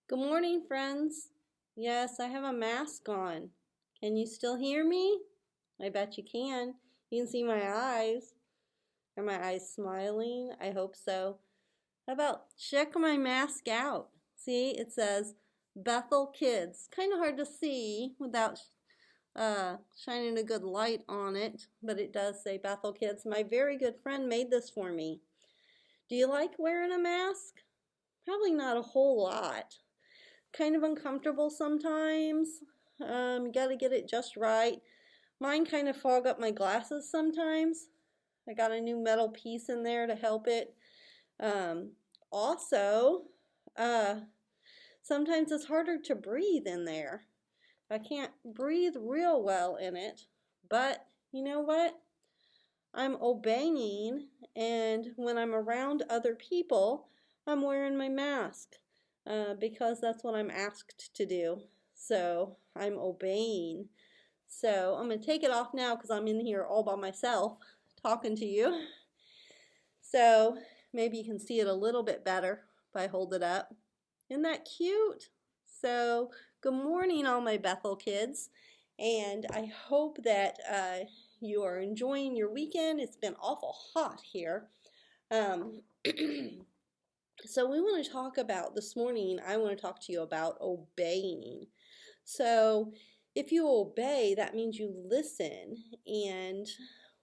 Good morning, friends. Yes, I have a mask on. Can you still hear me? I bet you can. You can see my eyes. Are my eyes smiling? I hope so. How about check my mask out? See, it says Bethel Kids. Kind of hard to see without shining a good light on it, but it does say Bethel Kids. My very good friend made this for me. Do you like wearing a mask? Probably not a whole lot. Kind of uncomfortable sometimes. You got to get it just right. Mine kind of fog up my glasses sometimes. I got a new metal piece in there to help it. Also, sometimes it's harder to breathe in there. I can't breathe real well in it, but you know what? I'm obeying, and when I'm around other people, I'm wearing my mask because that's what I'm asked to do. So I'm obeying. So I'm going to take it off now because I'm in here all by myself talking to you. So maybe you can see it a little bit better if I hold it up. Isn't that cute? So good morning, all my Bethel kids. And I hope that you are enjoying your weekend. It's been awful hot here. So we want to talk about this morning, I want to talk to you about obeying. So if you obey, that means you listen, and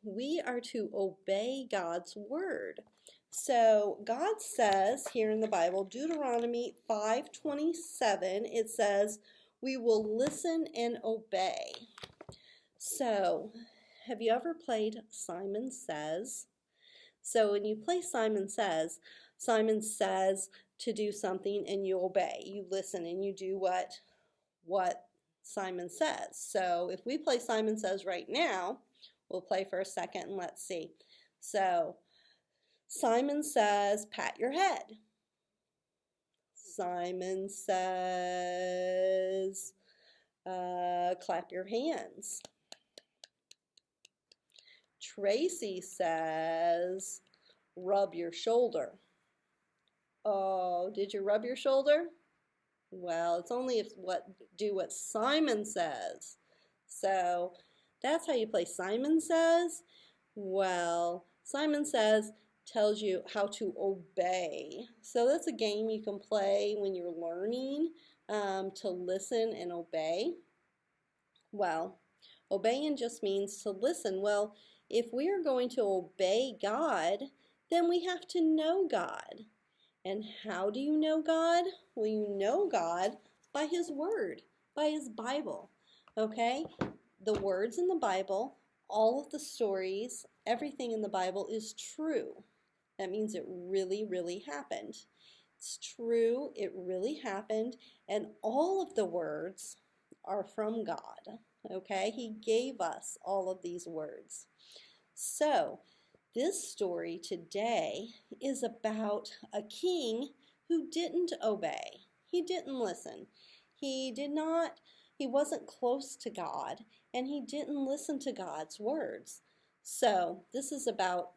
we are to obey God's word. So God says here in the Bible, Deuteronomy 5:27, it says, we will listen and obey. So have you ever played Simon Says? So when you play Simon Says to do something and you obey. You listen and you do what Simon says. So if we play Simon Says right now, we'll play for a second and let's see. So Simon says, pat your head. Simon says, clap your hands. Tracy says, rub your shoulder. Oh, did you rub your shoulder? Well, it's only if do what Simon says. So that's how you play Simon Says. Well, Simon Says tells you how to obey. So that's a game you can play when you're learning to listen and obey. Well, obeying just means to listen. Well, if we are going to obey God, then we have to know God. And how do you know God? Well, you know God by His Word, by His Bible. Okay? The words in the Bible, all of the stories, everything in the Bible is true. That means it really, really happened. It's true, it really happened, and all of the words are from God. Okay? He gave us all of these words. So, this story today is about a king who didn't obey. He didn't listen. He wasn't close to God, and he didn't listen to God's words. So this is about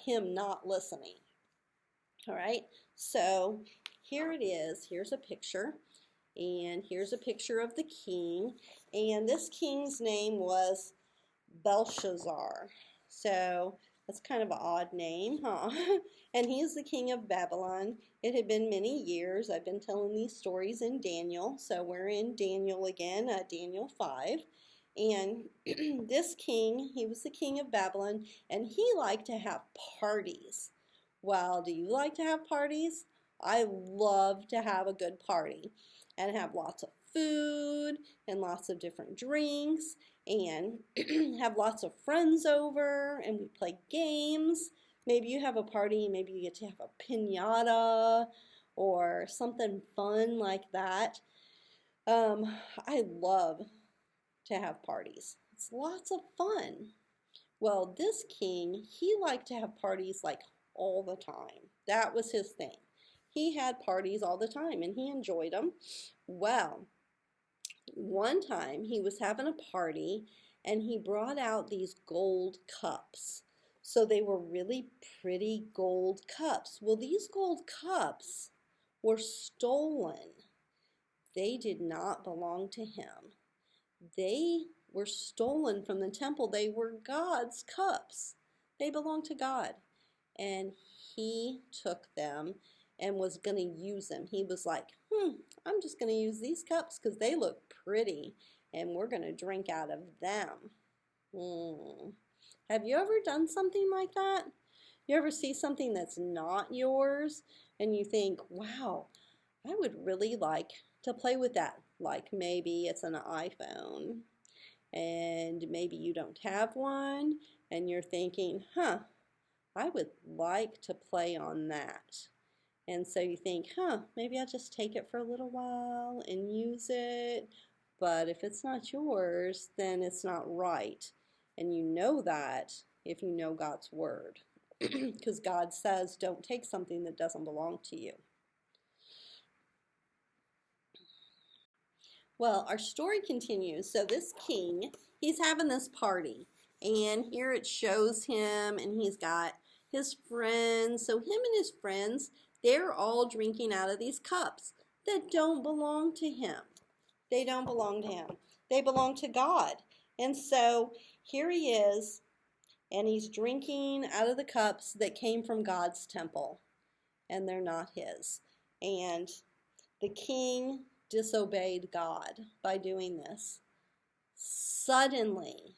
him not listening. All right, so here it is. Here's a picture, and here's a picture of the king, and this king's name was Belshazzar. So that's kind of an odd name, huh? And he is the king of Babylon. It had been many years. I've been telling these stories in Daniel. So we're in Daniel again, Daniel 5. And this king, he was the king of Babylon, and he liked to have parties. Well, do you like to have parties? I love to have a good party and have lots of food and lots of different drinks and have lots of friends over and we play games. Maybe you have a party, maybe you get to have a piñata or something fun like that. I love to have parties. It's lots of fun. Well, this king, he liked to have parties like all the time. That was his thing. He had parties all the time and he enjoyed them. Well, one time he was having a party and he brought out these gold cups. So they were really pretty gold cups. Well, these gold cups were stolen. They did not belong to him. They were stolen from the temple. They were God's cups. They belonged to God. And he took them and was going to use them. He was like, I'm just going to use these cups because they look pretty and we're going to drink out of them. Have you ever done something like that? You ever see something that's not yours and you think, wow, I would really like to play with that. Like maybe it's an iPhone and maybe you don't have one and you're thinking, I would like to play on that. And so you think, maybe I'll just take it for a little while and use it. But if it's not yours, then it's not right. And you know that if you know God's word. Because God says, don't take something that doesn't belong to you. Well, our story continues. So this king, he's having this party. And here it shows him, and he's got his friends. So him and his friends, they're all drinking out of these cups that don't belong to him. They don't belong to him. They belong to God. And so here he is, and he's drinking out of the cups that came from God's temple, and they're not his. And the king disobeyed God by doing this. Suddenly,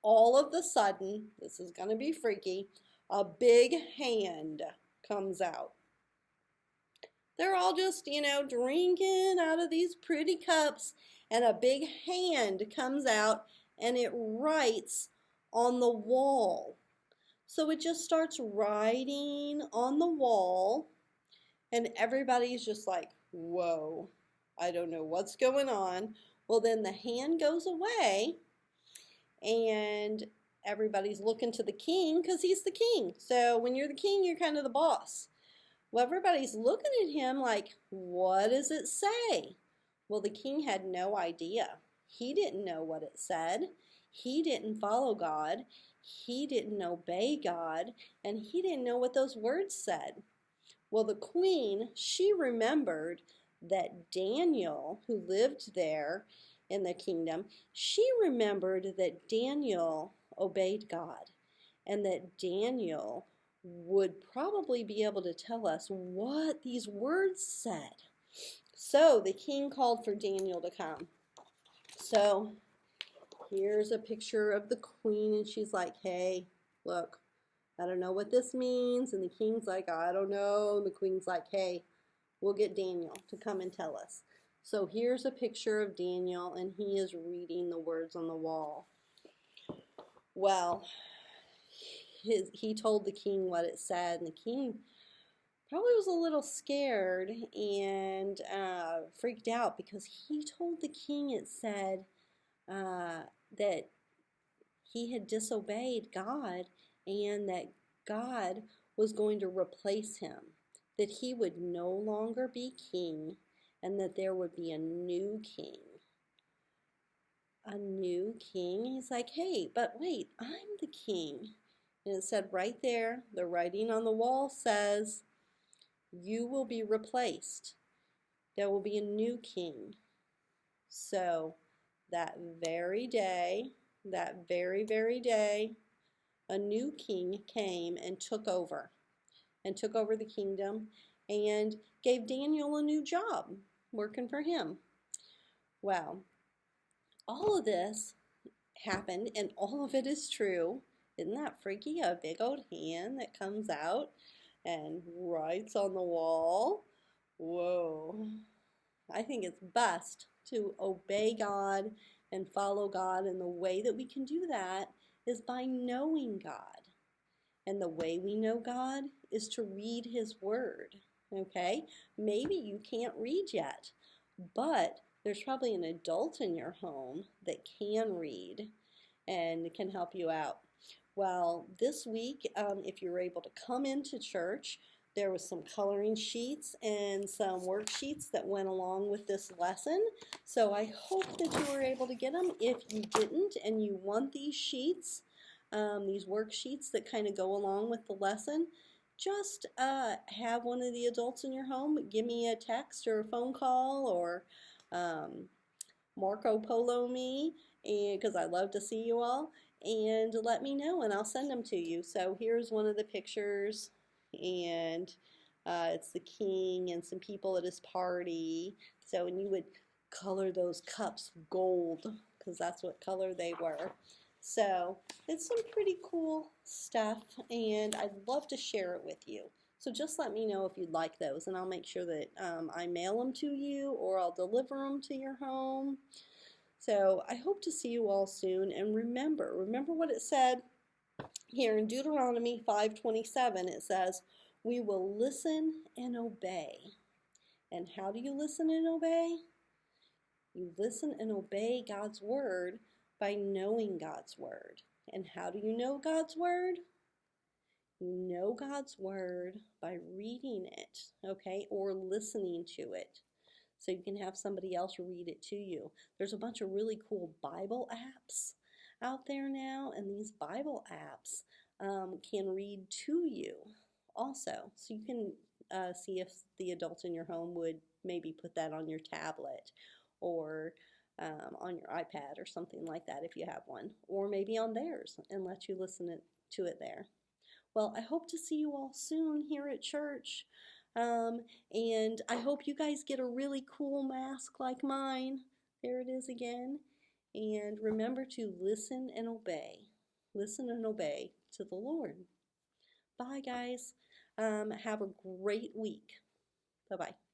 all of a sudden, this is going to be freaky, a big hand comes out. They're all just, drinking out of these pretty cups, and a big hand comes out and it writes on the wall. So it just starts writing on the wall, and everybody's just like, whoa, I don't know what's going on. Well, then the hand goes away, and everybody's looking to the king because he's the king. So when you're the king, you're kind of the boss. Well, everybody's looking at him like, what does it say? Well, the king had no idea. He didn't know what it said. He didn't follow God. He didn't obey God. And he didn't know what those words said. Well, the queen, she remembered that Daniel, who lived there in the kingdom, she remembered that Daniel obeyed God and that Daniel would probably be able to tell us what these words said. So the king called for Daniel to come. So here's a picture of the queen, and she's like, hey, look, I don't know what this means. And the king's like, I don't know. And the queen's like, hey, we'll get Daniel to come and tell us. So here's a picture of Daniel, and he is reading the words on the wall. Well, he told the king what it said, and the king probably was a little scared and freaked out because he told the king it said that he had disobeyed God and that God was going to replace him, that he would no longer be king and that there would be a new king. A new king? He's like, hey, but wait, I'm the king. And it said right there, the writing on the wall says, you will be replaced. There will be a new king. So that very day, that very day, a new king came and took over the kingdom and gave Daniel a new job working for him. Well, all of this happened and all of it is true. Isn't that freaky? A big old hand that comes out and writes on the wall. Whoa. I think it's best to obey God and follow God, and the way that we can do that is by knowing God. And the way we know God is to read His Word, okay? Maybe you can't read yet, but there's probably an adult in your home that can read and can help you out. Well, this week, if you were able to come into church, there was some coloring sheets and some worksheets that went along with this lesson. So I hope that you were able to get them. If you didn't and you want these sheets, these worksheets that kind of go along with the lesson, just have one of the adults in your home give me a text or a phone call, or um, Marco Polo me, and because I love to see you all, and let me know and I'll send them to you. So here's one of the pictures, and it's the king and some people at his party. So, and you would color those cups gold because that's what color they were. So it's some pretty cool stuff, and I'd love to share it with you. So just let me know if you'd like those, and I'll make sure that I mail them to you, or I'll deliver them to your home. So I hope to see you all soon. And remember what it said here in Deuteronomy 5:27. It says, we will listen and obey. And how do you listen and obey? You listen and obey God's word by knowing God's word. And how do you know God's word? You know God's word by reading it, okay, or listening to it. So you can have somebody else read it to you. There's a bunch of really cool Bible apps out there now, and these Bible apps can read to you also. So you can see if the adult in your home would maybe put that on your tablet, or on your iPad or something like that if you have one, or maybe on theirs, and let you listen to it there. Well, I hope to see you all soon here at church. And I hope you guys get a really cool mask like mine. There it is again. And remember to listen and obey. Listen and obey to the Lord. Bye, guys. Have a great week. Bye-bye.